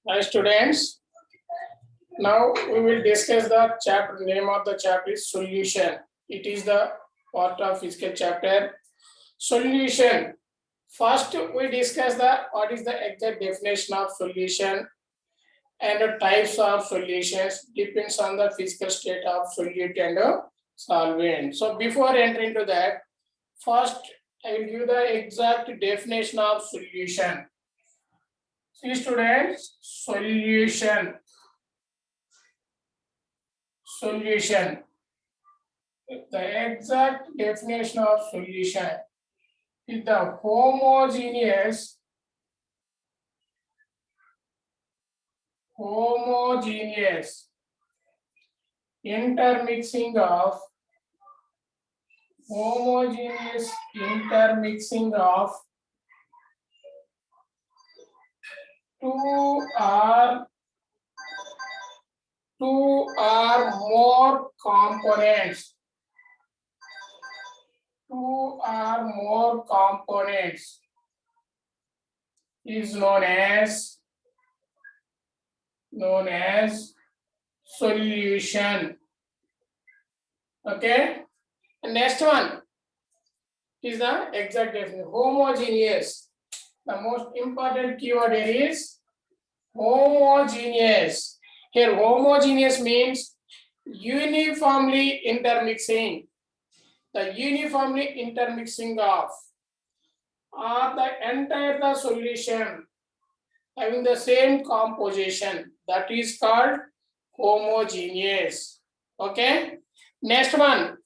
Hi students, now we will discuss the chapter. Name of the chapter is solution. It is the part of physical chapter. Solution. First we discuss the what is the exact definition of solution and the types of solutions depends on the physical state of solute and solvent. So before entering to that, first I will give the exact definition of solution. See students, solution. The exact definition of solution is the homogeneous intermixing of two or more components. Two or more components is known as solution. Okay. And next one is the exact definition. Homogeneous. The most important keyword here is homogeneous. Here, homogeneous means uniformly intermixing. The uniformly intermixing of the entire solution having the same composition, that is called homogeneous. Okay. Next one.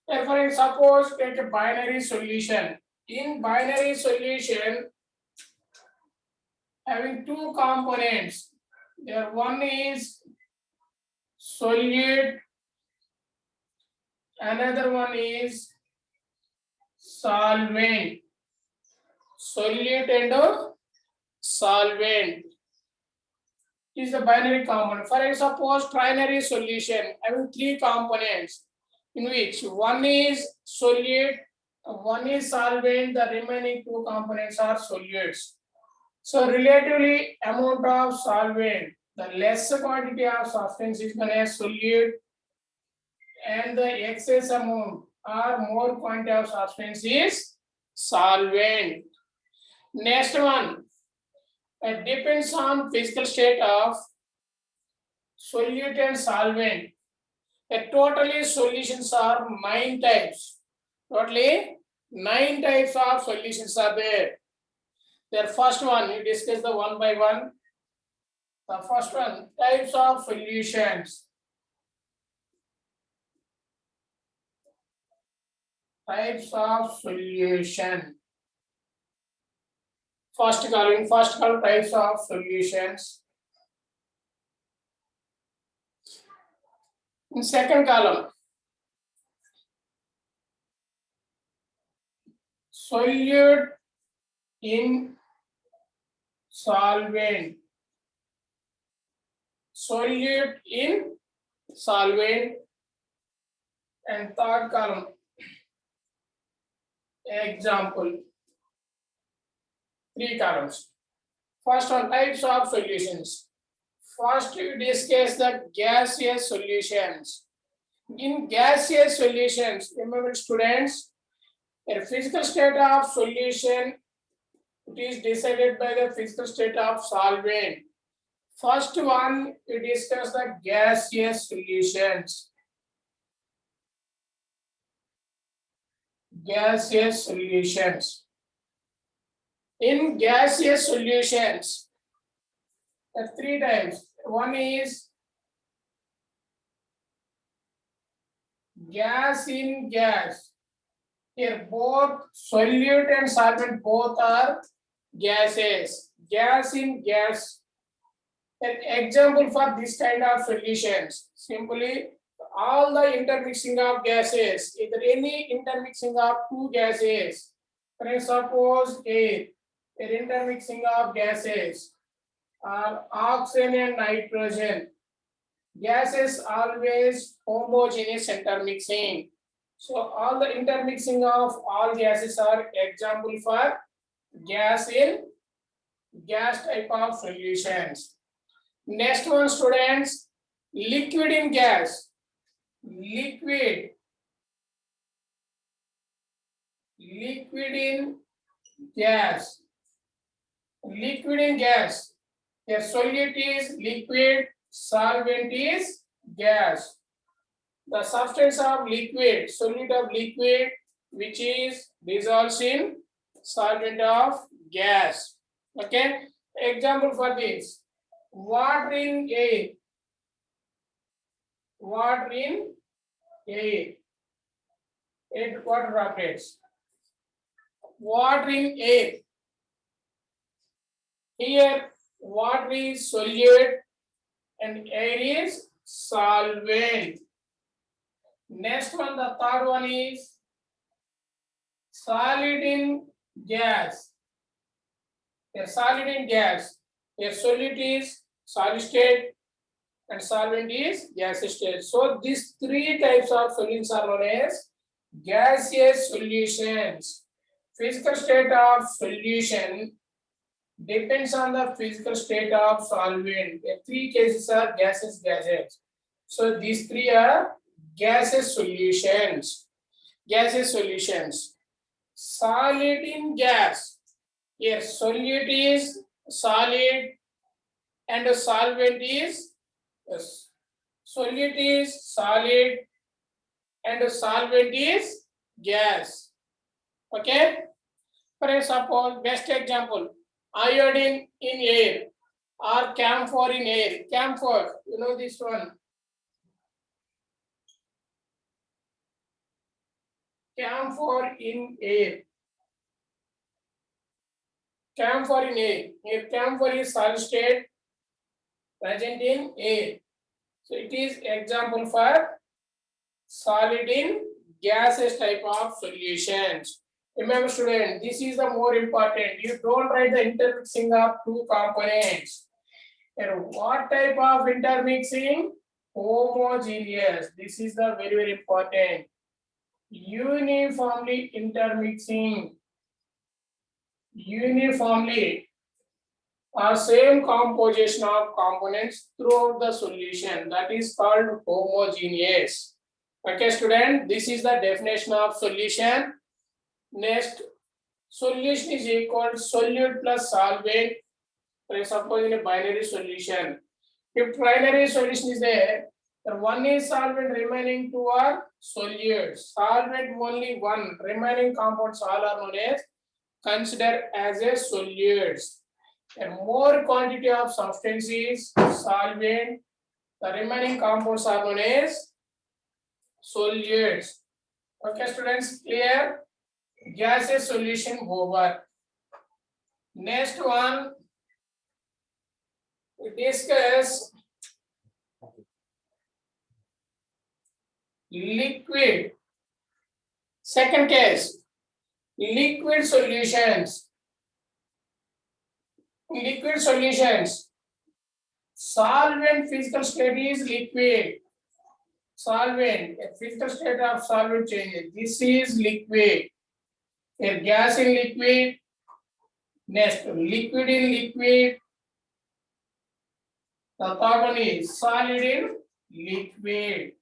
Therefore, suppose take a binary solution. In binary solution, having two components. There one is solute, another one is solvent. Solute and solvent is the binary component. For example, suppose trinary solution having three components, in which one is solute, one is solvent, the remaining two components are solutes. So relatively amount of solvent, the lesser quantity of substance is known as solute, and the excess amount or more quantity of substance is solvent. Next one, it depends on physical state of solute and solvent. Totally solutions are 9 types. Totally 9 types of solutions are there. The first one, you discuss the one by one. The first one, types of solutions. Types of solution. First column types of solutions. In second column, solute in solvent. Solute in solvent. And third column, example. 3 columns. First one, types of solutions. First, we discuss the gaseous solutions. In gaseous solutions, remember students, a physical state of solution, it is decided by the physical state of solvent. First one, we discuss the gaseous solutions. Gaseous solutions. In gaseous solutions, there are 3 types. One is gas in gas. Here both solute and solvent both are gases. Gas in gas. An example for this kind of solutions, simply all the intermixing of gases, either any intermixing of two gases, for example air intermixing of gases, or oxygen and nitrogen, gases always homogeneous intermixing. So all the intermixing of all gases are example for gas in gas type of solutions. Next one, students, liquid in gas. Liquid in gas. Liquid in gas. A solute is liquid, solvent is gas. The substance of liquid, solute of liquid, which is dissolves in solvent of gas. Okay. Example for this: water in air. Water in air. 8 water droplets. Water in air. Here, water is solute and air is solvent. Next one, the third one is solid in gas. A solid in gas. A solute is solid state and solvent is gaseous state. So these three types of solutions are known as gaseous solutions. Physical state of solution depends on the physical state of solvent. The three cases are gases. So these three are gaseous solutions. Gaseous solutions. Solid in gas. Here solute is solid and the solvent is solute is solid and the solvent is gas. Okay. For example, best example, iodine in air or camphor in air. Camphor, you know this one. Camphor in air. Camphor in air. Here camphor is solid state present in air. So it is example for solid in gaseous type of solutions. Remember student, this is the more important. You don't write the intermixing of two components. And what type of intermixing? Homogeneous. This is the very important. Uniformly intermixing. Uniformly or same composition of components throughout the solution. That is called homogeneous. Okay, student, this is the definition of solution. Next, solution is equal to solute plus solvent. For suppose in a binary solution, if primary solution is there, then one is solvent, remaining two are solutes. Solvent only one, remaining compounds all are known as considered as a solutes. And more quantity of substance is solvent, the remaining compounds are known as solutes. Okay, students, clear? Gaseous solution over. Next one, we discuss liquid. Second case, liquid solutions. Liquid solutions. Solvent physical state is liquid. Solvent, a physical state of solvent changes. This is liquid. A gas in liquid. Next, liquid in liquid. The third one is solid in liquid.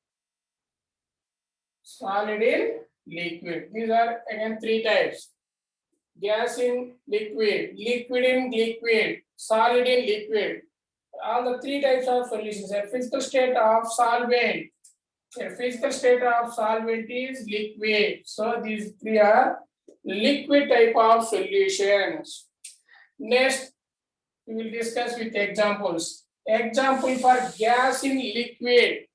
Solid in liquid. These are again three types. Gas in liquid, liquid in liquid, solid in liquid. All the three types of solutions. A physical state of solvent. A physical state of solvent is liquid. So these three are liquid type of solutions. Next, we will discuss with examples. Example for gas in liquid.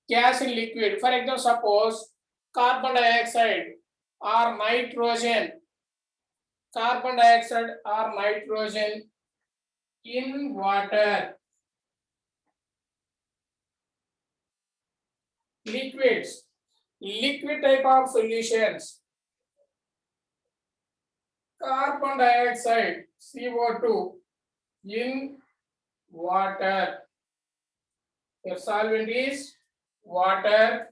Gas in liquid. For example, suppose carbon dioxide or nitrogen. Carbon dioxide or nitrogen in water. Liquids. Liquid type of solutions. Carbon dioxide, CO2 in water. Your solvent is water.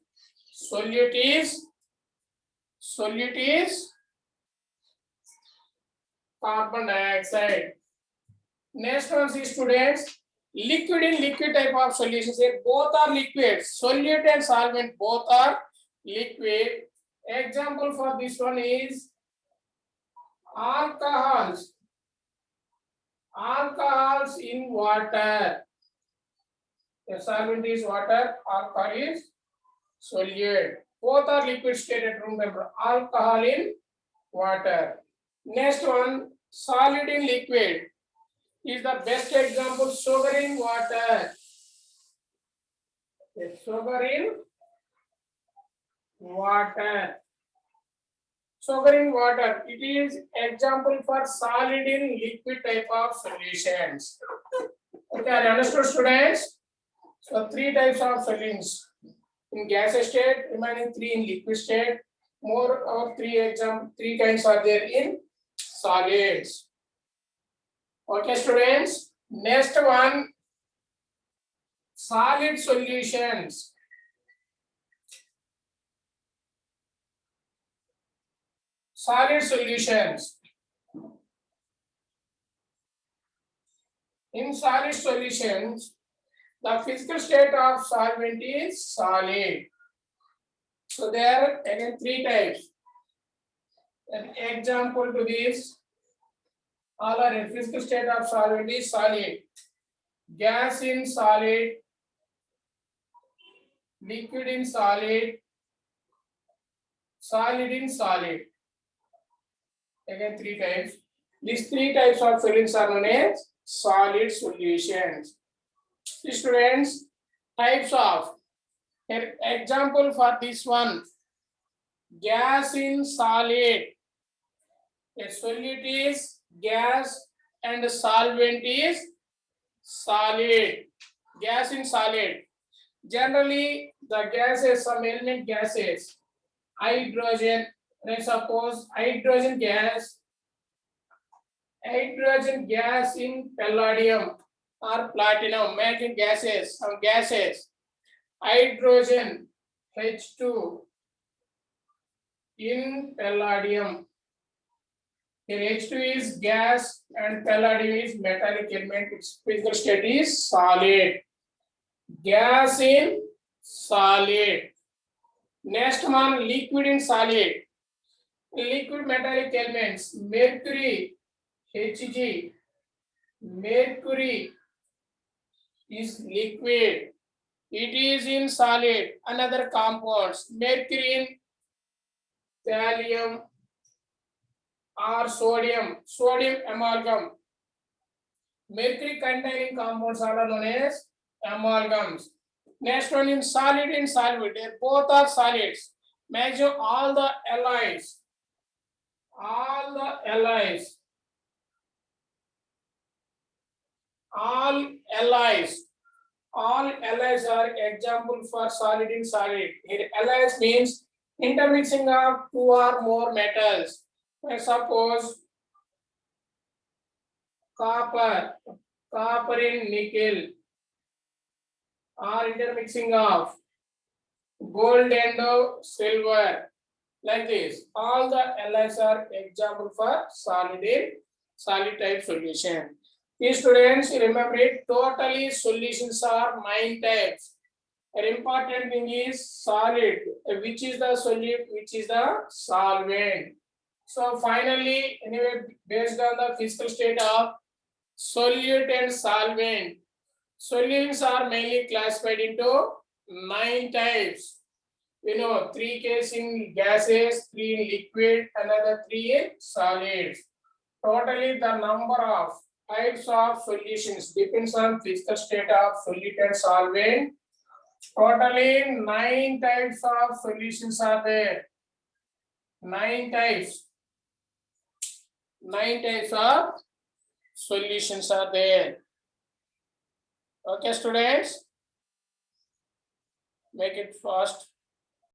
Solute is carbon dioxide. Next one is students, liquid in liquid type of solutions. Here both are liquids, solute and solvent both are liquid. Example for this one is alcohols. Alcohols in water. The solvent is water, alcohol is solute. Both are liquid state at room temperature. Alcohol in water. Next one, solid in liquid is the best example. Sugar in water. Sugar in water. Sugar in water. It is example for solid in liquid type of solutions. Okay, I understood, students. So 3 types of solutions in gas state, remaining 3 in liquid state. More or 3 kinds are there in solids. Okay, students. Next one, solid solutions. Solid solutions. In solid solutions, the physical state of solvent is solid. So there are again 3 types. An example to this, all are in physical state of solvent is solid. Gas in solid, liquid in solid, solid in solid. Again 3 types. These 3 types of solutions are known as solid solutions. Students, types of example for this one, gas in solid. A solute is gas and solvent is solid. Gas in solid. Generally, the gases, some element gases, hydrogen, let's suppose hydrogen gas in palladium or platinum, imagine gases, some gases, hydrogen H2 in palladium. Here H2 is gas and palladium is metallic element, its physical state is solid. Gas in solid. Next one, liquid in solid. Liquid metallic elements, mercury, Hg. Mercury is liquid. It is in solid. Another compounds, mercury in thallium or sodium amalgam. Mercury containing compounds are known as amalgams. Next one, in solid in solvent. Both are solids. Measure all the alloys. All alloys are example for solid in solid. Here alloys means intermixing of 2 or more metals. Suppose copper in nickel, or intermixing of gold and silver, like this. All the alloys are example for solid type solution. These students, remember it, totally solutions are 9 types. An important thing is solid, which is the solute, which is the solvent. So finally, anyway, based on the physical state of solute and solvent, solutes are mainly classified into 9 types. We know 3 cases in gases, 3 in liquid, another 3 in solids. Totally the number of types of solutions depends on physical state of solute and solvent. Totally 9 types of solutions are there. 9 types. 9 types of solutions are there. Okay, students, make it fast.